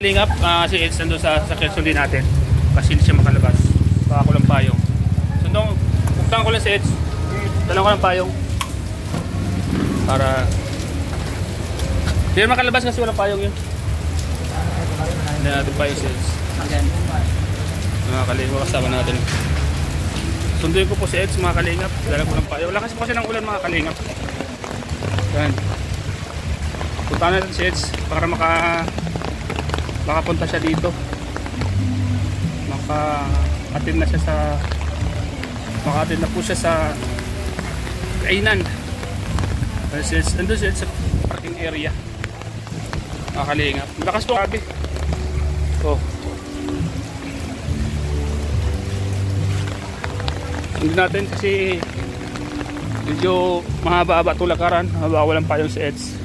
Lingap, si Eds nandun sa sundin natin kasi hindi siya makalabas. Baka ko lang payong. Sundong, buktan ko lang si Eds. Dala ko lang payong. Para hindi makalabas kasi walang payong yun. Hindi natin payong si Eds. Mga kalingap, kasama natin. Sunduin ko po si Eds, mga kalingap. Dala ko lang payong. Wala kasi ng ulan, mga kalingap. Yan. Punta natin si Eds para makapunta siya dito. Maka-attend na siya sa maka-attend na po siya sa kainan. Nandun siya sa parking area. Makakalingap. Malakas po kabi. Oh. Hindi natin kasi medyo mahaba-haba tulakaran. Walang payong si Eds.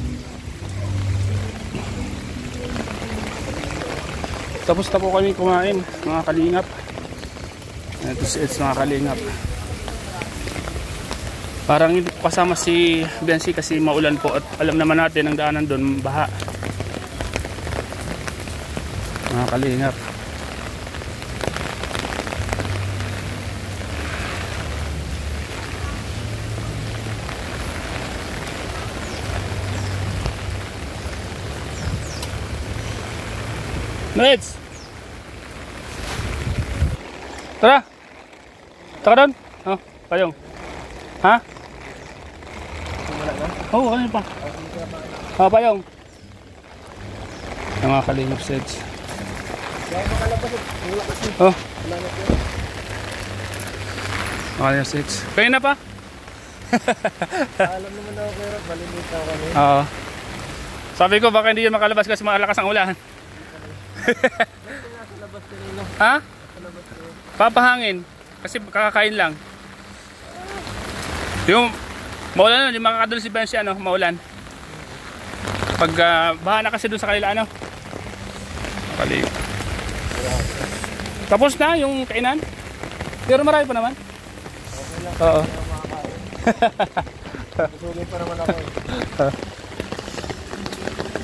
Tapos na po kami kumain, mga kalingap. Ito si Eds, mga kalingap. Parang hindi po kasama si Bensi kasi maulan po at alam naman natin ang daanan doon, baha. Mga kalingap. Eds! Tara! Taka doon! Oh, payong. Ha? Oo, kanina pa. Payong. Ang mga kalingap sets. Oh. Mga kalingap sets. Kaya na pa? Alam naman ako pero malimit ako kami. Oo. Sabi ko baka hindi yun makalabas kasi malakas ang ulan. Ha? Papahangin kasi kakakain lang. Yung maulan, hindi makakadul si Bensi, ano, maulan. Pag baha na kasi doon sa kanila, ano. Kali. Tapos na yung kainan. Pero marami pa naman. Okay lang. Oo. Busugin pa naman ako.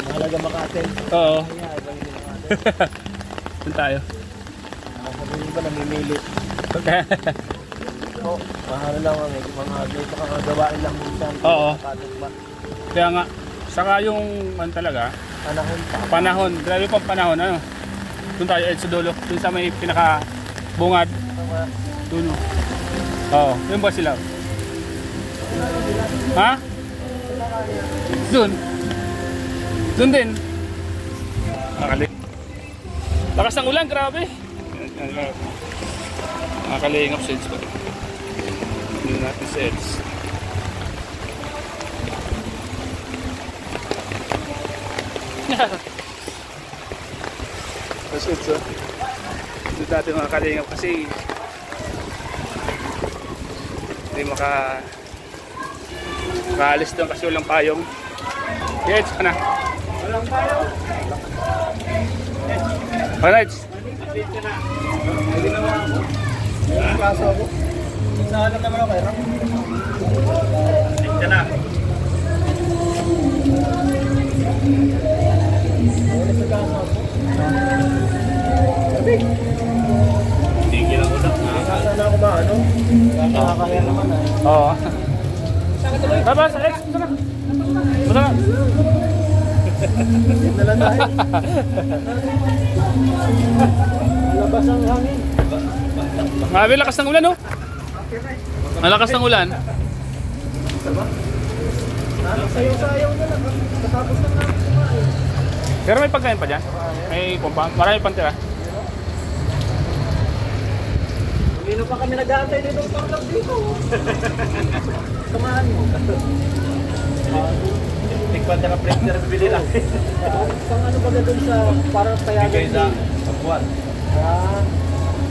Mahalaga maka-attend. Oo. Doon tayo. Sabihin ba namimili? Oo. Mahalo lang kami. Mga gawain lang minsan. Oo. Kaya nga, saka yung talaga, panahon, grabe pang panahon, ano. Doon tayo sa dulo, doon sa may pinaka bungad. Doon. Oo, yun ba sila? Ha? Doon. Doon din. Lakas ng ulan, grabe. Nakakalingap sets ko. Hindi natin sets. Sets, oh. Hindi natin makakalingap kasi hindi makaalis doon kasi walang payong. Yes, ka na. Walang payong. Alright. Dito na. Hindi naman ako. Ang kaso ako. Saan naman ako kaya? Dito na. Wala sa kaso ako. Sabi. Tingin lang utak. Saan ako ba? Ano? Nakakaya naman ah. Oo. Baba sa X. Ito na. Ito na. Dito na lang tayo. Labas ang hangin. Grabe, lakas ng ulan, oh. Malakas ng ulan. Sayaw-sayaw na lang. Katapos na namin kumain. Pero may pagkain pa dyan. May kumpa. Marami pang tira. Hindi pa kami nag-aantay dito pang dito. Samahan mo. Tikpan na ka-printer bibili lang. Pang ano ba doon sa parang payagan? Bigay sa buwan.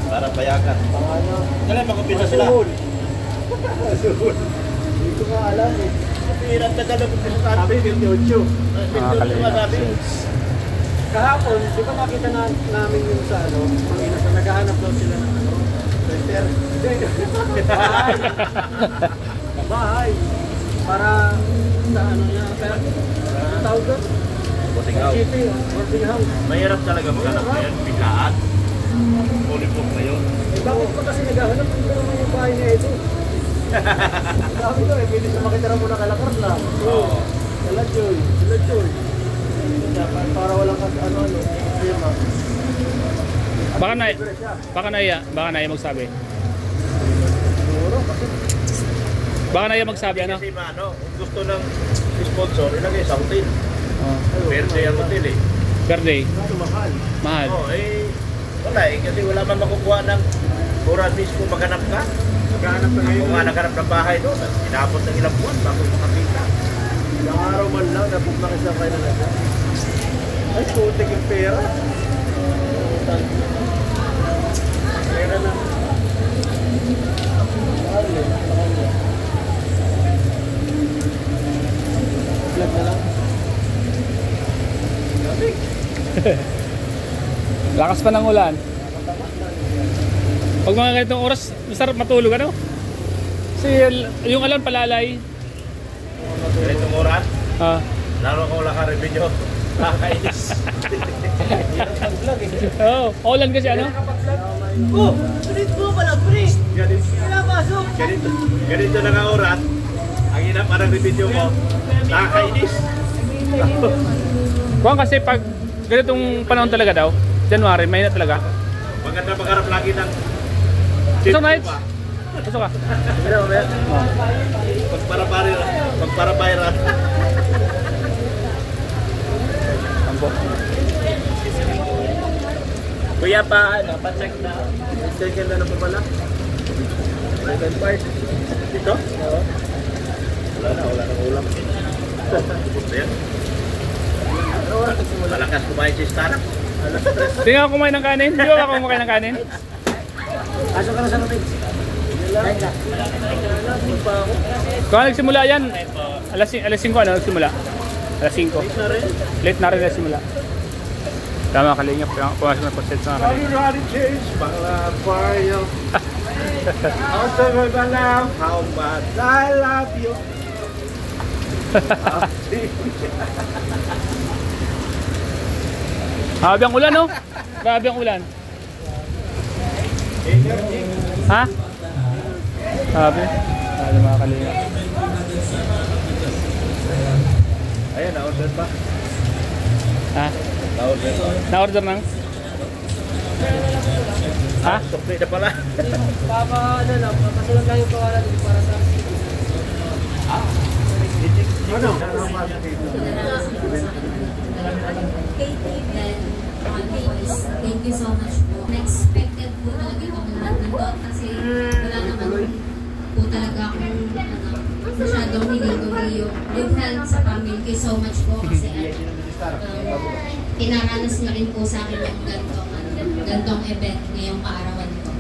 Para payagan. Pang ano? Kailan mag-umpisa sila? Suhul. Hindi ko nga alam eh. Kapiran na dala ko sa atin. 28. Kahapon, di ba nakita namin yung sa ano, sa naghahanap daw sila ng ano, printer. Bahay. Bahay. Para sa ano niya, pero tawag doon? Bosingaw. Mahirap talaga maghanap na yan. Biglaan. Polipok na yun. Bakit pa kasi naghahanap? Hindi naman yung bahay niya ito. Sabi ko eh, pwede sa makitira mo na kalakar lang. Oo. Sila Joy. Para walang ano-ano. Problema. Baka na magsabi. Siguro kasi. Baka na magsabi ano? Kasi ano, gusto ng sponsor, ilagay sa hotel. Verde ang hotel eh. Per day. Mahal. Mahal. Wala eh, kasi wala man makukuha ng oras mismo maghanap ka. Maghanap na ngayon. Kung nga naghanap ng bahay doon, inabot ng ilang buwan bago makakita. Ilang araw man lang, nabuk na kasi kayo na siya. Ay, putik yung pera. Pera na. Mahal eh. Vlog na lang. Lakas pa ng ulan. Pag mga ganitong oras, masarap matulog ano? Kasi yung alam palalay. Ganitong oras, Ah. lalo kung wala ka rin video, nakakainis. Vlog eh. Oo, ulan kasi ano? Oh, sulit mo pala, pre. Pinapasok. Ganito na nga oras, ang ina parang video mo, nakakainis. Kuwan kasi pag ganitong panahon talaga daw, January, may na talaga. Maganda magharap lagi ng Gusto nights? Gusto ka? Mira, mamaya. Pagparabayra. Tampo. Kuya pa, ano, pa-check na. Second na po pala. Second part. Dito? Oo. Wala nang ulam. Pupunta yan. Malakas kumain si Stark. Hindi nga ako kumain ng kanin. Hindi ba ako kumakain ng kanin? Asok ka na sa lupit. Kain ka. Kung nagsimula yan, alas 5 ano nagsimula? Alas 5. Late na rin nagsimula. Tama kalingap. Pumasok na percent na kalingap. How much I love you. Grabe ang ulan, no? Grabe ang ulan. Ha? Grabe. Grabe mga kalingap. Ayan, na-order pa. Ha? Na-order pa. Na-order nang? Ha? Sukli na pala. Papa, ano lang, papasulan lang yung kawalan para sa... Ano? Thank you so much po. Unexpected po talaga itong lahat nandun kasi wala naman po talaga akong masyadong hiling yung health sa family. Thank you so much po kasi tinaranas na rin po sa akin yung gantong event ngayong kaarawan ko.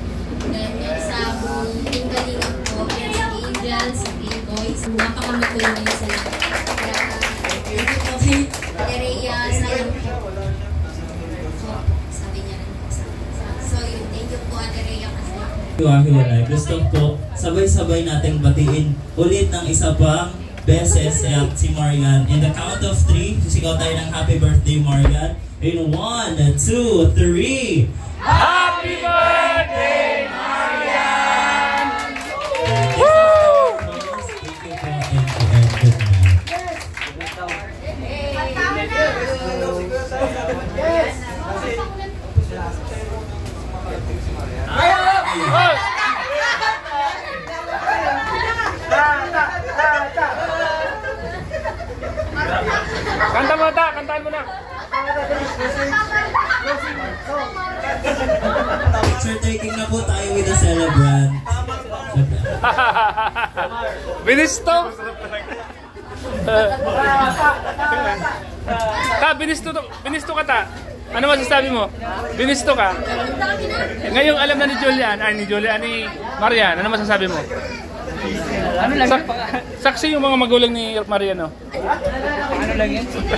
Then sa buong yung galingan po, sa Angels, sa Boys, napakamagulong sila. Kaya thank you po kay Rhea, sayang po. Sabi niya rin po sa akin. So yun, thank you po Ate Rhea kasi. Hiwa-hiwalay. Gusto po, sabay-sabay nating batiin ulit ng isa pang beses si Marian. In the count of 3, sisigaw tayo ng happy birthday, Marian. In 1, 2, 3. Happy birthday, Marian! Woo! Thank you po and good night. Kanta mo ta, kantahan mo na. Picture taking na po tayo with the celebrant. Binisto. Binisto ka ta. Ano masasabi mo? Binisto ka. Ngayong alam na ni Julian, ni Marian, ano masasabi mo? Ano lang yun? Saksi yung mga magulang ni Marian, no? Ano lang yun? Hindi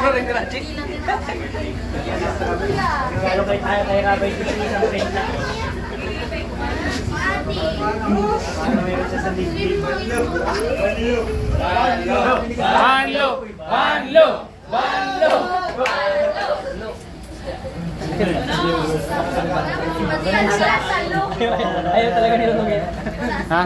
ko rin graduate. Ano kayo tayo kay Rabay dito sa isang friend na? Ano meron siya sa LinkedIn? Hanlo! Banlo! Banlo! Ayaw talaga nilunogin. Ha?